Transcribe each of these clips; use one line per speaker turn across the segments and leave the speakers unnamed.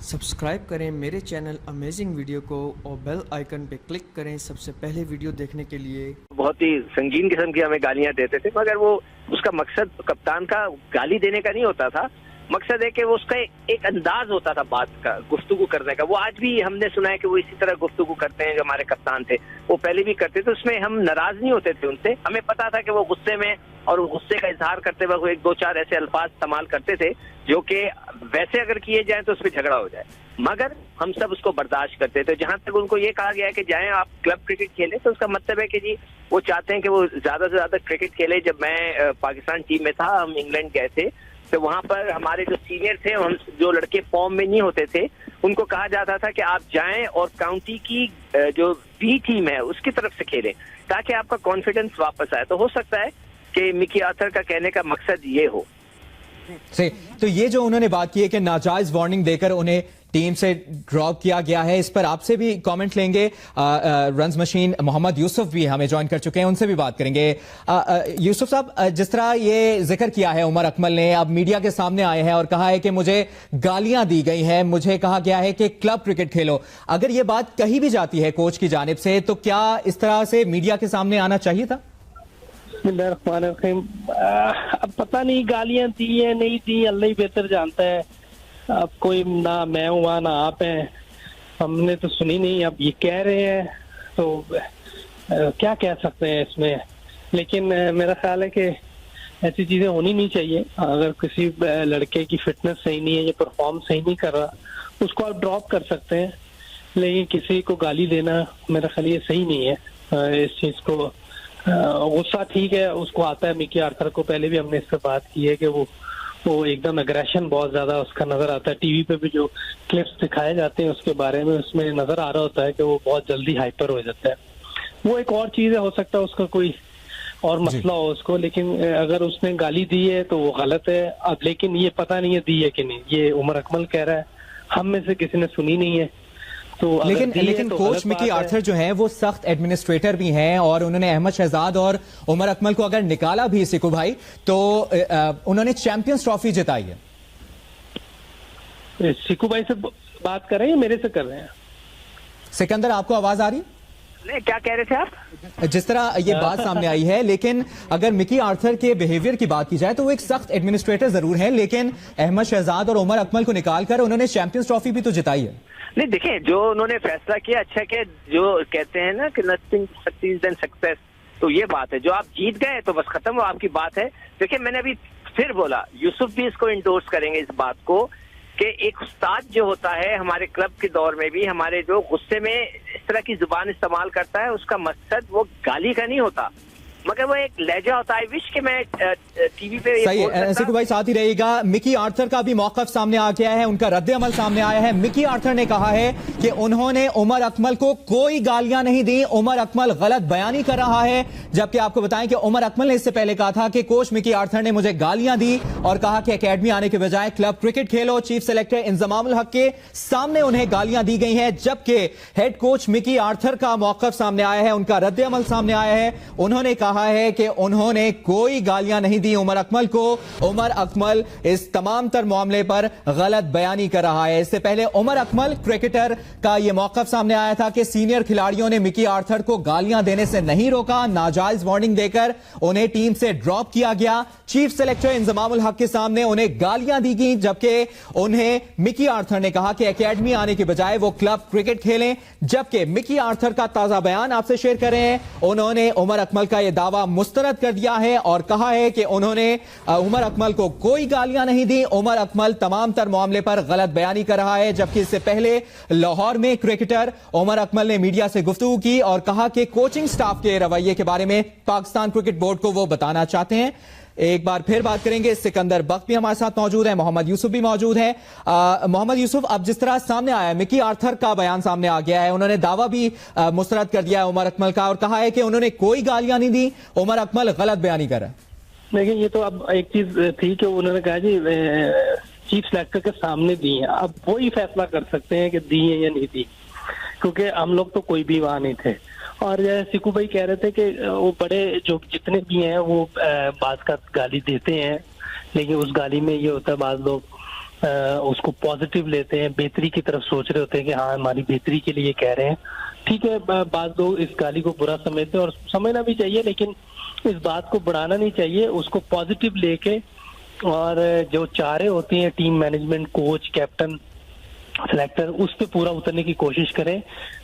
Subscribe کریں میرے channel amazing video کو اور بیل آئیکن پہ کلک کریں سب سے پہلے ویڈیو دیکھنے کے لیے۔
بہت ہی سنگین قسم کی ہمیں گالیاں دیتے تھے، مگر وہ اس کا مقصد کپتان کا گالی دینے کا نہیں ہوتا تھا، مقصد ہے کہ وہ اس کا ایک انداز ہوتا تھا بات کا، گفتگو کرنے کا۔ وہ آج بھی ہم نے سنا ہے کہ وہ اسی طرح گفتگو کرتے ہیں جو ہمارے کپتان تھے، وہ پہلے بھی کرتے تھے، اس میں ہم ناراض نہیں ہوتے تھے ان سے۔ ہمیں پتا تھا کہ وہ غصے میں اور غصے کا اظہار کرتے وقت ایک دو چار ایسے الفاظ استعمال کرتے تھے جو کہ ویسے اگر کیے جائیں تو اس پہ جھگڑا ہو جائے، مگر ہم سب اس کو برداشت کرتے تھے۔ جہاں تک ان کو یہ کہا گیا ہے کہ جائیں آپ کلب کرکٹ کھیلیں، تو اس کا مطلب ہے کہ جی وہ چاہتے ہیں کہ وہ زیادہ سے زیادہ کرکٹ کھیلے۔ جب میں پاکستان ٹیم میں تھا، ہم انگلینڈ گئے تھے، تو وہاں پر ہمارے جو سینئر تھے، ہم جو لڑکے فارم میں نہیں ہوتے تھے، ان کو کہا جاتا تھا کہ آپ جائیں اور کاؤنٹی کی جو بی ٹیم ہے اس کی طرف سے کھیلیں تاکہ آپ کا کانفیڈنس واپس آئے۔ تو ہو سکتا ہے کہ مکی آرتھر کا کہنے کا مقصد یہ ہو۔
تو یہ جو انہوں نے بات کی ہے کہ ناجائز وارننگ دے کر انہیں ٹیم سے ڈراپ کیا گیا ہے، اس پر آپ سے بھی کامنٹ لیں گے۔ رنز مشین محمد یوسف بھی ہمیں جوائن کر چکے ہیں، ان سے بھی بات کریں گے۔ یوسف صاحب، جس طرح یہ ذکر کیا ہے عمر اکمل نے، اب میڈیا کے سامنے آئے ہیں اور کہا ہے کہ مجھے گالیاں دی گئی ہیں، مجھے کہا گیا ہے کہ کلب کرکٹ کھیلو۔ اگر یہ بات کہی بھی جاتی ہے کوچ کی جانب سے، تو کیا اس طرح سے میڈیا کے سامنے آنا چاہیے تھا؟
بسم اللہ الرحمن الرحیم۔ اب پتہ نہیں گالیاں دی ہیں نہیں دی، اللہ ہی بہتر جانتا ہے۔ اب کوئی نہ میں ہوں وہاں نہ آپ ہیں، ہم نے تو سنی نہیں، اب یہ کہہ رہے ہیں تو کیا کہہ سکتے ہیں اس میں۔ لیکن میرا خیال ہے کہ ایسی چیزیں ہونی نہیں چاہیے۔ اگر کسی لڑکے کی فٹنس صحیح نہیں ہے یا پرفارم صحیح نہیں کر رہا، اس کو آپ ڈراپ کر سکتے ہیں، لیکن کسی کو گالی دینا میرا خیال یہ صحیح نہیں ہے۔ اس چیز کو غصہ ٹھیک ہے، اس کو آتا ہے مکی آرتھر کو، پہلے بھی ہم نے اس پہ بات کی ہے کہ وہ ایک دم اگریشن بہت زیادہ اس کا نظر آتا ہے۔ ٹی وی پہ بھی جو کلپس دکھائے جاتے ہیں اس کے بارے میں، اس میں نظر آ رہا ہوتا ہے کہ وہ بہت جلدی ہائپر ہو جاتا ہے۔ وہ ایک اور چیز ہے، ہو سکتا ہے اس کا کوئی اور مسئلہ ہو اس کو، لیکن اگر اس نے گالی دی ہے تو وہ غلط ہے۔ اب لیکن یہ پتہ نہیں ہے دی ہے کہ نہیں، یہ عمر اکمل کہہ رہا ہے، ہم میں سے کسی نے سنی نہیں ہے۔
لیکن کوچ مکی آرتھر جو ہیں وہ سخت ایڈمنسٹریٹر بھی ہیں، اور انہوں نے احمد شہزاد اور عمر اکمل کو اگر نکالا بھی سکو بھائی، تو انہوں نے چیمپئنز ٹرافی جتائی ہے۔
سکو بھائی سے بات کر رہے ہیں یا میرے سے کر رہے ہیں؟
سکندر، آپ کو آواز آ رہی ہے؟
کیا کہہ رہے تھے آپ؟
جس طرح یہ بات سامنے آئی ہے، لیکن اگر مکی آرتھر کے بیہیویئر کی بات کی جائے تو وہ ایک سخت ایڈمنسٹریٹر ضرور ہیں، لیکن احمد شہزاد اور عمر اکمل کو نکال کر انہوں نے چیمپئنز ٹرافی بھی تو جتائی ہے۔
نہیں دیکھیں، جو انہوں نے فیصلہ کیا اچھا، کہ جو کہتے ہیں نا کہ نتھنگ سکسیز دین سکسیس، تو یہ بات ہے، جو آپ جیت گئے تو بس ختم ہو آپ کی بات ہے۔ دیکھیں میں نے ابھی پھر بولا، یوسف بھی اس کو انڈورس کریں گے اس بات کو، کہ ایک استاد جو ہوتا ہے ہمارے کلب کے دور میں بھی، ہمارے جو غصے میں اس طرح کی زبان استعمال کرتا ہے، اس کا مقصد وہ گالی کا نہیں ہوتا، مگر وہ ایک لہجہ ہوتا ہے۔ وش کہ میں ٹی وی پہ
صحیح، سکو بھائی ساتھ ہی رہے گا۔ مکی آرتھر کا بھی موقف سامنے آ گیا ہے، ان کا رد عمل سامنے آیا ہے۔ مکی آرتھر نے کہا ہے کہ انہوں نے عمر اکمل کو کوئی گالیاں نہیں دی، عمر اکمل غلط بیانی کر رہا ہے، جبکہ آپ کو بتائیں کہ عمر اکمل نے اس سے پہلے کہا تھا کہ کوچ مکی آرتھر نے مجھے گالیاں دی اور کہا کہ اکیڈمی آنے کے بجائے کلب کرکٹ کھیلو۔ چیف سلیکٹر انضمام الحق کے سامنے انہیں گالیاں دی گئی ہیں، جبکہ ہیڈ کوچ مکی آرتھر کا موقف سامنے آیا ہے، ان کا رد عمل سامنے آیا ہے۔ انہوں نے کہا ہے کہ انہوں نے کوئی گالیاں نہیں دی عمر اکمل کو، عمر اکمل اس تمام تر معاملے پر غلط بیانی کر رہا ہے۔ اس سے پہلے عمر اکمل کرکٹر کا یہ موقف سامنے آیا تھا کہ سینئر کھلاڑیوں نے مکی آرتھر کو گالیاں دینے سے نہیں روکا، ناجائز وارننگ دے کر انہیں ٹیم سے ڈراپ کیا گیا۔ چیف سلیکٹر انضمام الحق کے سامنے انہیں گالیاں دی گئیں، جبکہ انہیں مکی آرتھر نے کہا کہ اکیڈمی آنے کے بجائے وہ کلب کرکٹ کھیلیں۔ جبکہ مکی آرتھر کا تازہ بیان آپ سے شیئر کر رہے ہیں، انہوں نے عمر اکمل کا یہ دعویٰ مسترد کر دیا ہے اور کہا ہے کہ انہوں نے عمر اکمل کو کوئی گالیاں نہیں دی، عمر اکمل تمام تر معاملے پر غلط بیانی کر رہا ہے۔ جبکہ اس سے پہلے لاہور میں کرکٹر عمر اکمل نے میڈیا سے گفتگو کی اور کہا کہ کوچنگ سٹاف کے رویے کے بارے میں پاکستان کرکٹ بورڈ کو وہ بتانا چاہتے ہیں۔ ایک بار پھر بات کریں گے، سکندر بخت بھی ہمارے ساتھ موجود ہیں، محمد یوسف بھی موجود ہیں۔ محمد یوسف، اب جس طرح سامنے آیا ہے، مکی آرتھر کا بیان سامنے آ گیا ہے، انہوں نے دعویٰ بھی مسترد کر دیا ہے عمر اکمل کا اور کہا ہے کہ انہوں نے کوئی گالیاں نہیں دی، عمر اکمل غلط بیانی کر رہا ہے۔
لیکن یہ تو اب ایک چیز تھی کہ انہوں نے کہا جی چیف سلیکٹر کے سامنے دی ہیں، اب وہی فیصلہ کر سکتے ہیں کہ دی ہیں یا نہیں دی، کیونکہ ہم لوگ تو کوئی بھی وہاں نہیں تھے۔ اور سکو بھائی کہہ رہے تھے کہ وہ بڑے جو جتنے بھی ہیں وہ بعض کا گالی دیتے ہیں، لیکن اس گالی میں یہ ہوتا ہے بعض لوگ اس کو پازیٹیو لیتے ہیں, بہتری کی طرف سوچ رہے ہوتے ہیں کہ ہاں ہماری بہتری کے لیے کہہ رہے ہیں. ٹھیک ہے, بعض لوگ اس گالی کو برا سمجھتے ہیں اور سمجھنا بھی چاہیے, لیکن اس بات کو بڑھانا نہیں چاہیے, اس کو پازیٹیو لے کے, اور جو چاہ رہے ہوتے ہیں team management, coach, captain, selector, اس پہ پورا اترنے کی کوشش کریں.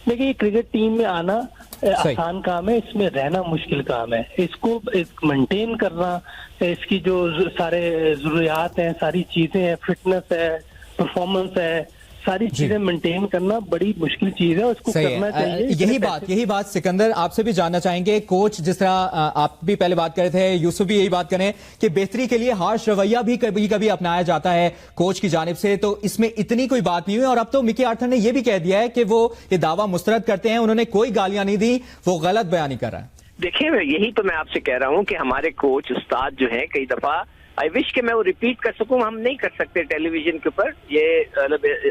لیکن یہ کرکٹ ٹیم میں آنا آسان کام ہے, اس میں رہنا مشکل کام ہے. اس کو مینٹین کرنا, اس کی جو سارے ضروریات ہیں, ساری چیزیں ہیں, فٹنس ہے, پرفارمنس ہے, ساری چیزیں مینٹین کرنا بڑی مشکل چیز ہے, اس کو کرنا چاہیے.
یہی بات سکندر آپ سے بھی جاننا چاہیں گے. کوچ, جس طرح آپ بھی پہلے بات کر رہے تھے, یوسف بھی یہی بات کریں کہ بہتری کے لیے ہارش رویہ بھی کبھی کبھی اپنایا جاتا ہے کوچ کی جانب سے, تو اس میں اتنی کوئی بات نہیں ہوئی. اور اب تو مکی آرتھر نے یہ بھی کہہ دیا ہے کہ وہ یہ دعویٰ مسترد کرتے ہیں, انہوں نے کوئی گالیاں نہیں دی, وہ غلط بیانی کر رہا ہے.
دیکھیں, یہی تو میں آپ سے کہہ رہا ہوں کہ ہمارے کوچ استاد جو ہیں, کئی دفعہ آئی وش کہ میں وہ ریپیٹ کر سکوں, ہم نہیں کر سکتے ٹیلی ویژن کے اوپر یہ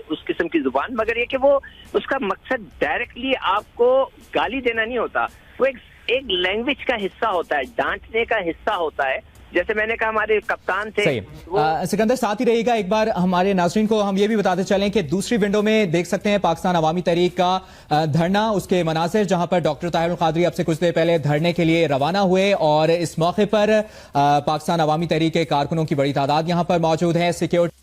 اس قسم کی زبان, مگر یہ کہ وہ اس کا مقصد ڈائریکٹلی آپ کو گالی دینا نہیں ہوتا, وہ ایک لینگویج کا حصہ ہوتا ہے, ڈانٹنے کا حصہ ہوتا ہے. جیسے میں نے کہا ہمارے کپتان تھے.
سکندر ساتھ ہی رہے گا, ایک بار ہمارے ناظرین کو ہم یہ بھی بتاتے چلیں کہ دوسری ونڈو میں دیکھ سکتے ہیں پاکستان عوامی تحریک کا دھرنا, اس کے مناظر, جہاں پر ڈاکٹر طاہر القادری اب سے کچھ دیر پہلے دھرنے کے لیے روانہ ہوئے, اور اس موقع پر پاکستان عوامی تحریک کے کارکنوں کی بڑی تعداد یہاں پر موجود ہے. سیکیورٹی